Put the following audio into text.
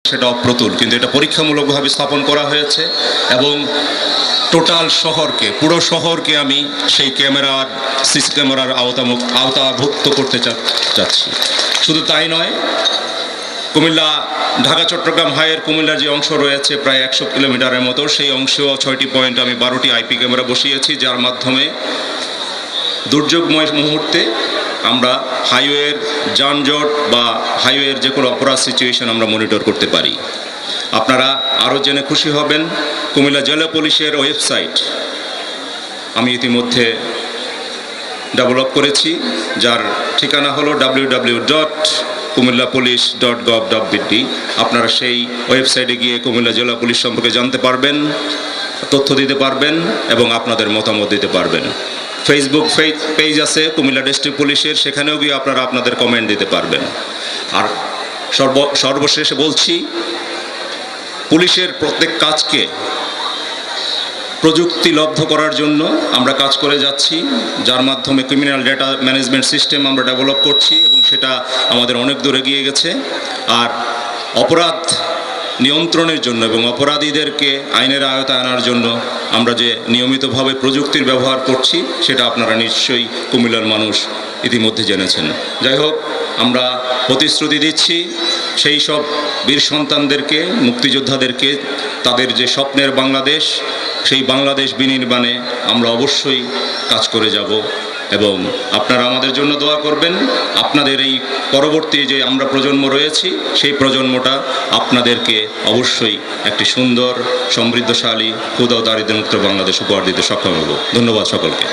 সেটা অপ্রতুল, কিন্তু এটা পরীক্ষামূলকভাবে স্থাপন করা হয়েছে এবং টোটাল শহরকে, পুরো শহরকে আমি সেই সিসি ক্যামেরার আওতাভুক্ত করতে চাচ্ছি। শুধু তাই নয়, কুমিল্লা ঢাকা চট্টগ্রাম হাইয়ের কুমিল্লার যে অংশ রয়েছে প্রায় 100 কিলোমিটারের মতো, সেই অংশেও 6টি পয়েন্টে আমি 12টি আইপি ক্যামেরা বসিয়েছি, যার মাধ্যমে দুর্যোগময় মুহূর্তে আমরা হাইওয়ের যানজট বা হাইওয়ের যে কোনো অপরাধ সিচুয়েশন আমরা মনিটর করতে পারি। আপনারা আরও জেনে খুশি হবেন, কুমিল্লা জেলা পুলিশের ওয়েবসাইট আমি ইতিমধ্যে ডেভেলপ করেছি, যার ঠিকানা হলো www.kumillapolice.gov.bd। আপনারা সেই ওয়েবসাইটে গিয়ে কুমিল্লা জেলা পুলিশ সম্পর্কে জানতে পারবেন, তথ্য দিতে পারবেন এবং আপনাদের মতামত দিতে পারবেন। ফেসবুক পেজ আছে কুমিল্লা ডিস্ট্রিক্ট পুলিশের, সেখানেও গিয়ে আপনারা আপনাদের কমেন্ট দিতে পারবেন। আর সর্বশেষে বলছি, পুলিশের প্রত্যেক কাজকে প্রযুক্তিলব্ধ করার জন্য আমরা কাজ করে যাচ্ছি, যার মাধ্যমে ক্রিমিনাল ডেটা ম্যানেজমেন্ট সিস্টেম আমরা ডেভেলপ করছি এবং সেটা আমাদের অনেক দূর এগিয়ে গেছে। আর অপরাধ নিয়ন্ত্রণের জন্য এবং অপরাধীদেরকে আইনের আওতায় আনার জন্য আমরা যে নিয়মিতভাবে প্রযুক্তির ব্যবহার করছি, সেটা আপনারা নিশ্চয়ই কুমিল্লার মানুষ ইতিমধ্যে জেনেছেন। যাই হোক, আমরা প্রতিশ্রুতি দিচ্ছি সেই সব বীর সন্তানদেরকে, মুক্তিযোদ্ধাদেরকে, তাদের যে স্বপ্নের বাংলাদেশ, সেই বাংলাদেশ বিনির্মাণে আমরা অবশ্যই কাজ করে যাব এবং আপনারা আমাদের জন্য দোয়া করবেন। আপনাদের এই পরবর্তী যে আমরা প্রজন্ম রয়েছি, সেই প্রজন্মটা আপনাদেরকে অবশ্যই একটি সুন্দর, সমৃদ্ধশালী, ক্ষুধা ও দারিদ্র্যমুক্ত বাংলাদেশ উপহার দিতে সক্ষম হব। ধন্যবাদ সকলকে।